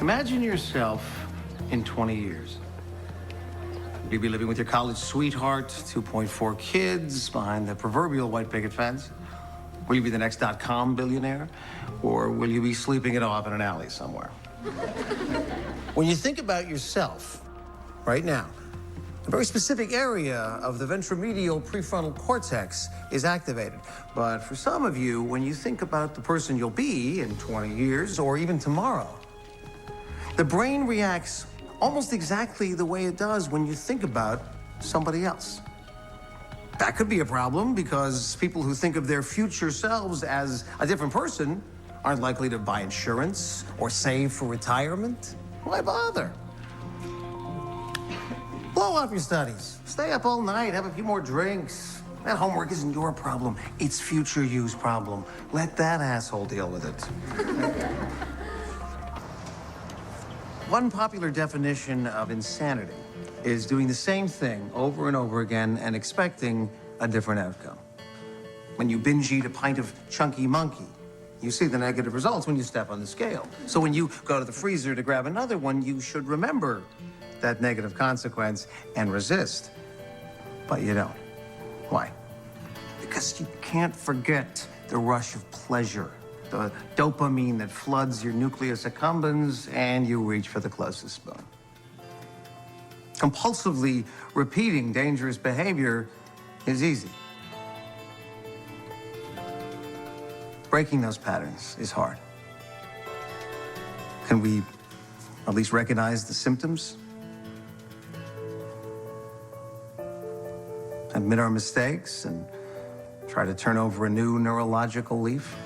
Imagine yourself in 20 years. You'll be living with your college sweetheart, 2.4 kids, behind the proverbial white picket fence. Will you be the next .com billionaire? Or will you be sleeping it off in an alley somewhere? When you think about yourself right now, a very specific area of the ventromedial prefrontal cortex is activated. But for some of you, when you think about the person you'll be in 20 years or even tomorrow, the brain reacts almost exactly the way it does when you think about somebody else. That could be a problem because people who think of their future selves as a different person aren't likely to buy insurance or save for retirement. Why bother? Blow off your studies. Stay up all night, have a few more drinks. That homework isn't your problem. It's future you's problem. Let that asshole deal with it. One popular definition of insanity is doing the same thing over and over again and expecting a different outcome. When you binge eat a pint of chunky monkey, you see the negative results when you step on the scale. So when you go to the freezer to grab another one, you should remember that negative consequence and resist. But you don't. Why? Because you can't forget the rush of pleasure, the dopamine that floods your nucleus accumbens, and you reach for the closest spoon. Compulsively repeating dangerous behavior is easy. Breaking those patterns is hard. Can we at least recognize the symptoms? Admit our mistakes and try to turn over a new neurological leaf?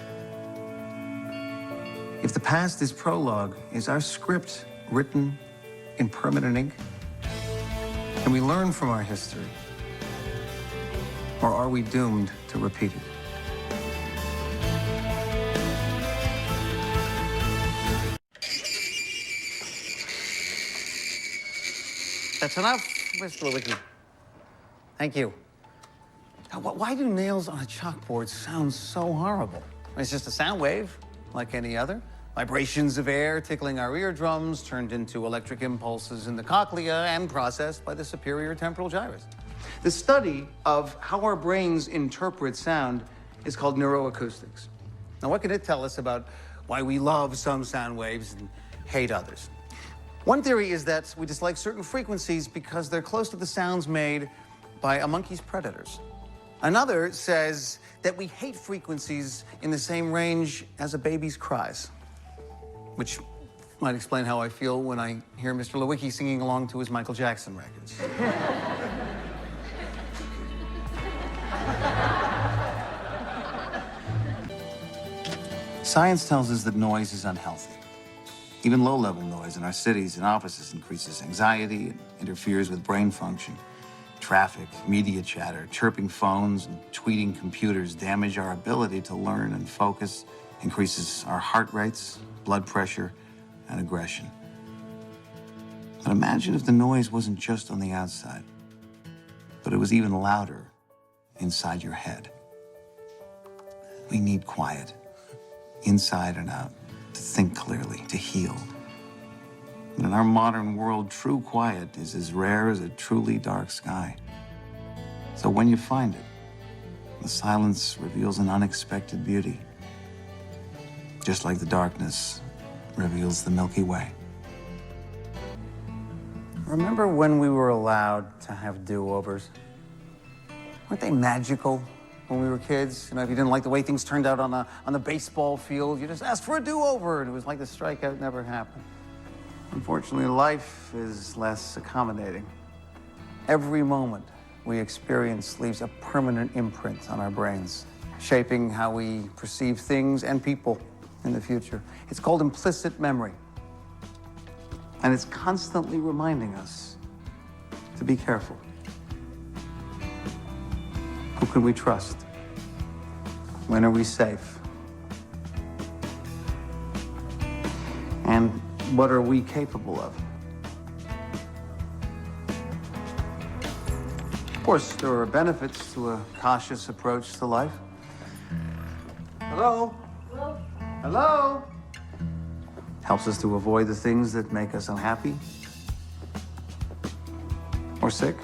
If the past is prologue, is our script written in permanent ink? Can we learn from our history? Or are we doomed to repeat it? That's enough, Mr. Lewicki. Thank you. Now, why do nails on a chalkboard sound so horrible? It's just a sound wave, like any other. Vibrations of air tickling our eardrums turned into electric impulses in the cochlea and processed by the superior temporal gyrus. The study of how our brains interpret sound is called neuroacoustics. Now, what can it tell us about why we love some sound waves and hate others? One theory is that we dislike certain frequencies because they're close to the sounds made by a monkey's predators. Another says that we hate frequencies in the same range as a baby's cries, which might explain how I feel when I hear Mr. Lewicki singing along to his Michael Jackson records. Science tells us that noise is unhealthy. Even low-level noise in our cities and offices increases anxiety and interferes with brain function. Traffic, media chatter, chirping phones, and tweeting computers damage our ability to learn and focus, increases our heart rates, blood pressure, and aggression. But imagine if the noise wasn't just on the outside, but it was even louder inside your head. We need quiet, inside and out, to think clearly, to heal. And in our modern world, true quiet is as rare as a truly dark sky. So when you find it, the silence reveals an unexpected beauty, just like the darkness reveals the Milky Way. Remember when we were allowed to have do-overs? Weren't they magical when we were kids? You know, if you didn't like the way things turned out on the baseball field, you just asked for a do-over, and it was like the strikeout never happened. Unfortunately, life is less accommodating. Every moment we experience leaves a permanent imprint on our brains, shaping how we perceive things and people in the future. It's called implicit memory. And it's constantly reminding us to be careful. Who can we trust? When are we safe? And what are we capable of? Of course, there are benefits to a cautious approach to life. Hello? Hello? Hello? Helps us to avoid the things that make us unhappy or sick.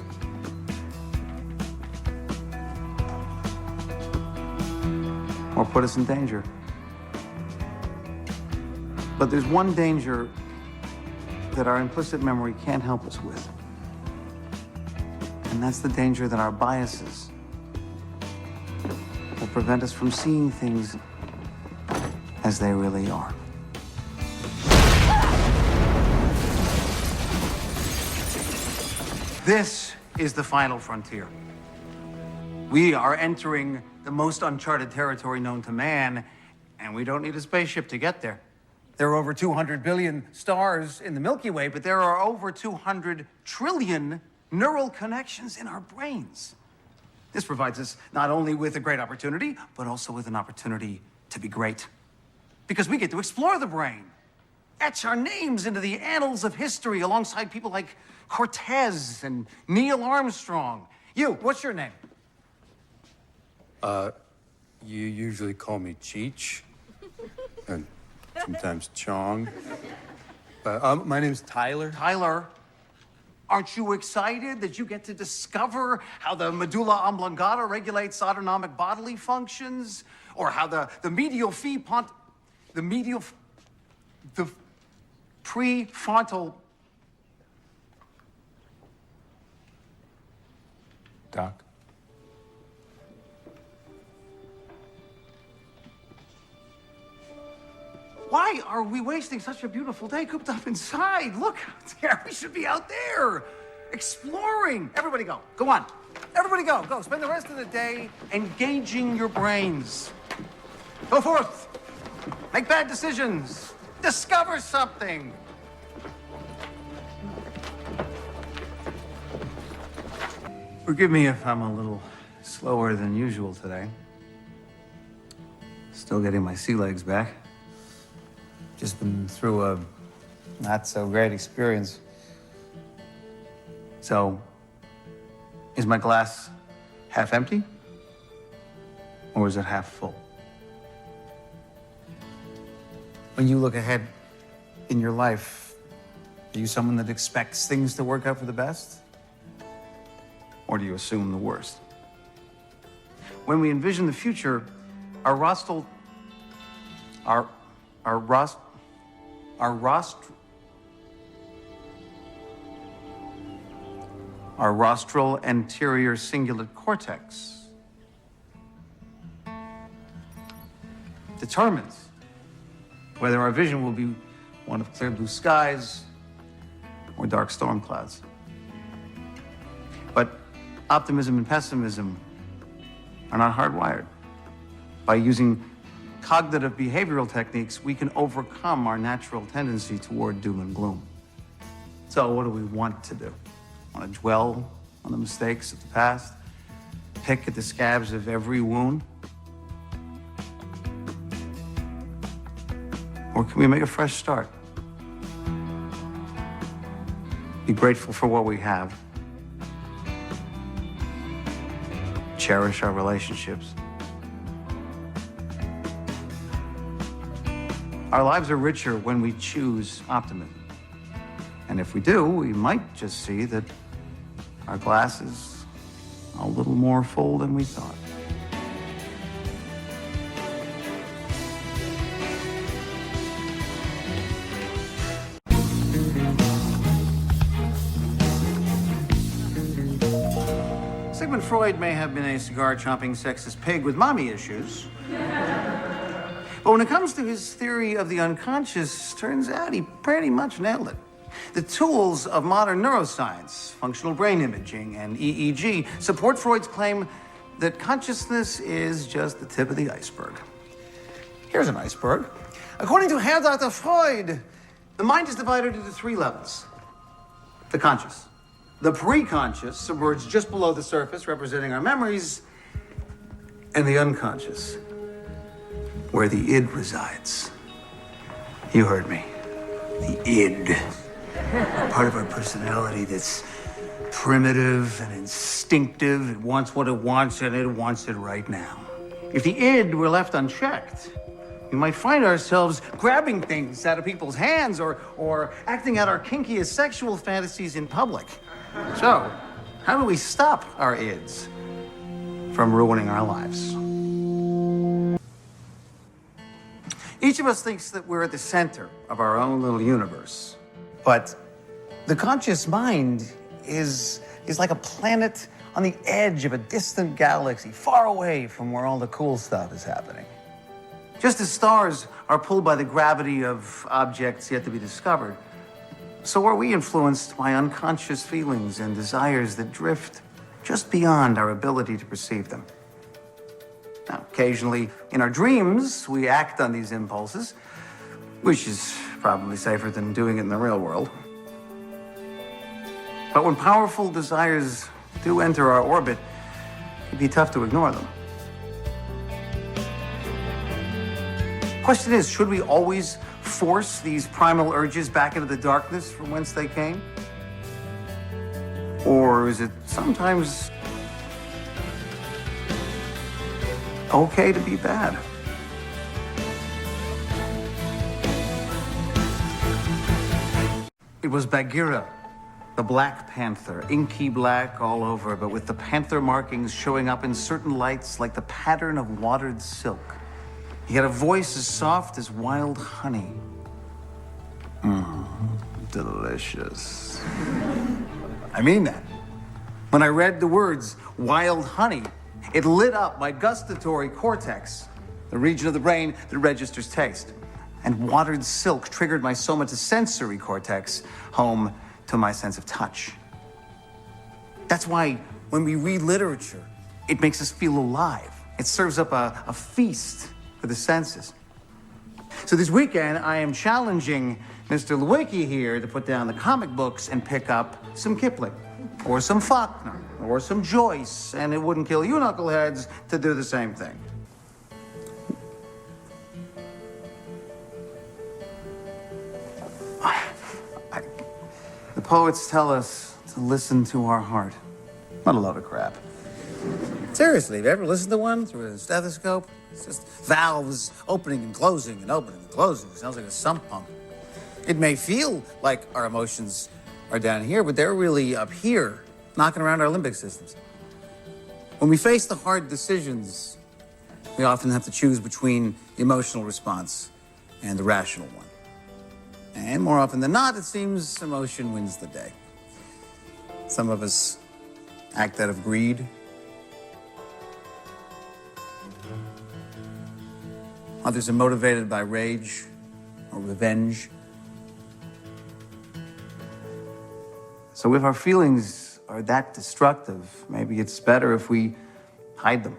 Or put us in danger. But there's one danger that our implicit memory can't help us with. And that's the danger that our biases will prevent us from seeing things as they really are. This is the final frontier. We are entering the most uncharted territory known to man, and we don't need a spaceship to get there. There are over 200 billion stars in the Milky Way, but there are over 200 trillion neural connections in our brains. This provides us not only with a great opportunity, but also with an opportunity to be great. Because we get to explore the brain, etch our names into the annals of history alongside people like Cortez and Neil Armstrong. You, what's your name? You usually call me Cheech, and sometimes Chong. My name's Tyler. Tyler, aren't you excited that you get to discover how the medulla oblongata regulates autonomic bodily functions? Or how the prefrontal... Doc. Why are we wasting such a beautiful day cooped up inside? Look out there, we should be out there, exploring. Everybody go, go on. Everybody go, go. Spend the rest of the day engaging your brains. Go forth, make bad decisions, discover something. Forgive me if I'm a little slower than usual today. Still getting my sea legs back. Just been through a not so great experience. So, is my glass half empty? Or is it half full? When you look ahead in your life, are you someone that expects things to work out for the best? Or do you assume the worst? When we envision the future, our rostral anterior cingulate cortex determines whether our vision will be one of clear blue skies or dark storm clouds. But optimism and pessimism are not hardwired. By using cognitive behavioral techniques, we can overcome our natural tendency toward doom and gloom. So what do we want to do? Want to dwell on the mistakes of the past? Pick at the scabs of every wound? Or can we make a fresh start? Be grateful for what we have. Cherish our relationships. Our lives are richer when we choose optimism. And if we do, we might just see that our glass is a little more full than we thought. Sigmund Freud may have been a cigar-chomping sexist pig with mommy issues. But when it comes to his theory of the unconscious, turns out he pretty much nailed it. The tools of modern neuroscience, functional brain imaging, and EEG support Freud's claim that consciousness is just the tip of the iceberg. Here's an iceberg. According to Herr Dr. Freud, the mind is divided into three levels. The conscious. The preconscious, submerged just below the surface, representing our memories, and the unconscious, where the id resides. You heard me. The id. Part of our personality that's primitive and instinctive. It wants what it wants, and it wants it right now. If the id were left unchecked, We might find ourselves grabbing things out of people's hands or acting out our kinkiest sexual fantasies in public. So, how do we stop our ids from ruining our lives? Each of us thinks that we're at the center of our own little universe. But the conscious mind is like a planet on the edge of a distant galaxy, far away from where all the cool stuff is happening. Just as stars are pulled by the gravity of objects yet to be discovered, so are we influenced by unconscious feelings and desires that drift just beyond our ability to perceive them. Now, occasionally, in our dreams, we act on these impulses, which is probably safer than doing it in the real world. But when powerful desires do enter our orbit, it'd be tough to ignore them. Question is, should we always force these primal urges back into the darkness from whence they came? Or is it sometimes okay to be bad? It was Bagheera, the Black Panther, inky black all over, but with the panther markings showing up in certain lights like the pattern of watered silk. He had a voice as soft as wild honey. Delicious. I mean that. When I read the words wild honey, it lit up my gustatory cortex, the region of the brain that registers taste. And watered silk triggered my somatosensory cortex, home to my sense of touch. That's why when we read literature, it makes us feel alive. It serves up a feast for the senses. So this weekend, I am challenging Mr. Lewicki here to put down the comic books and pick up some Kipling, or some Faulkner, or some Joyce, and it wouldn't kill you knuckleheads to do the same thing. The poets tell us to listen to our heart. What a load of crap. Seriously, have you ever listened to one through a stethoscope? It's just valves opening and closing and opening and closing. It sounds like a sump pump. It may feel like our emotions are down here, but they're really up here, knocking around our limbic systems. When we face the hard decisions, we often have to choose between the emotional response and the rational one. And more often than not, it seems emotion wins the day. Some of us act out of greed. Others are motivated by rage or revenge. So if our feelings are that destructive, maybe it's better if we hide them,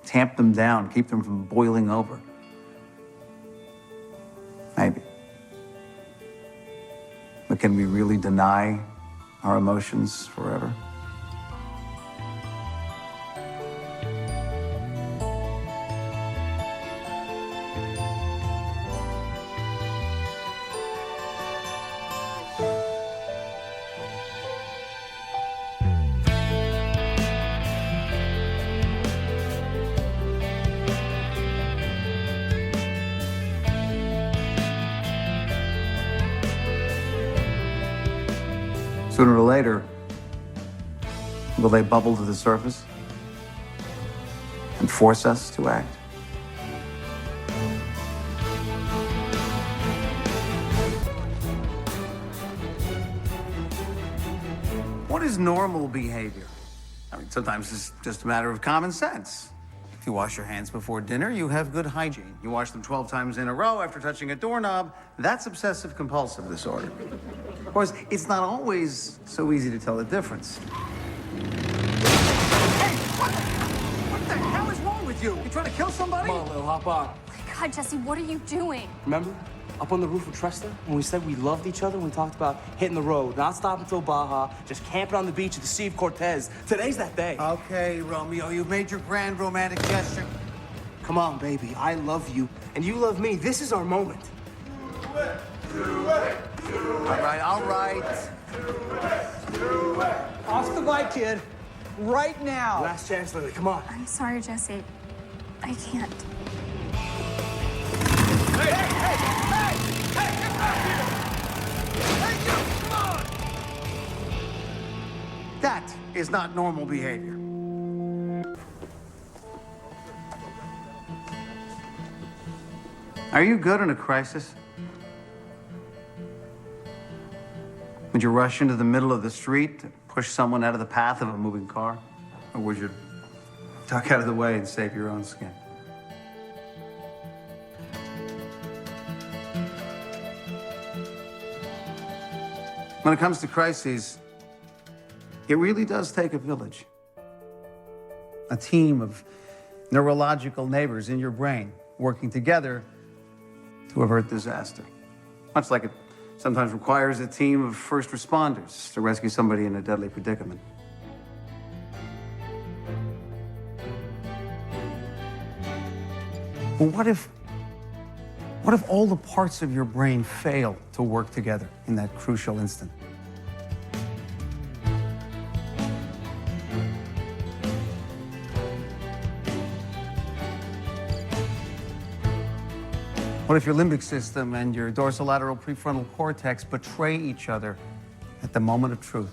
tamp them down, keep them from boiling over. Maybe. But can we really deny our emotions forever? Sooner or later, will they bubble to the surface and force us to act? What is normal behavior? I mean, sometimes it's just a matter of common sense. If you wash your hands before dinner, you have good hygiene. You wash them 12 times in a row after touching a doorknob, that's obsessive-compulsive disorder. Of course, it's not always so easy to tell the difference. Hey, what the hell is wrong with you? You trying to kill somebody? Come on, Lil, hop on. Oh my God, Jesse, what are you doing? Remember? Up on the roof with Tresta, when we said we loved each other, and we talked about hitting the road, not stopping till Baja, just camping on the beach to deceive Cortez. Today's that day. Okay, Romeo, you've made your grand romantic gesture. Come on, baby. I love you, and you love me. This is our moment. Do it! Do it! Do it! All right. Do it! Off the bike, kid. Right now. Last chance, Lily. Come on. I'm sorry, Jesse. I can't. That is not normal behavior. Are you good in a crisis? Would you rush into the middle of the street to push someone out of the path of a moving car? Or would you duck out of the way and save your own skin? When it comes to crises, it really does take a village. A team of neurological neighbors in your brain working together to avert disaster. Much like it sometimes requires a team of first responders to rescue somebody in a deadly predicament. But what if all the parts of your brain fail to work together in that crucial instant? What if your limbic system and your dorsolateral prefrontal cortex betray each other at the moment of truth?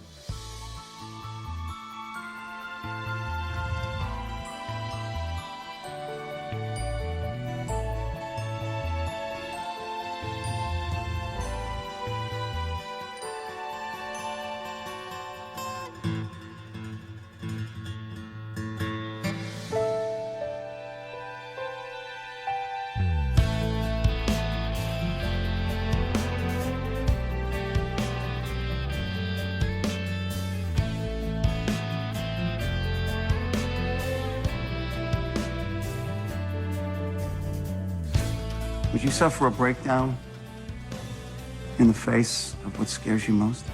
Would you suffer a breakdown in the face of what scares you most?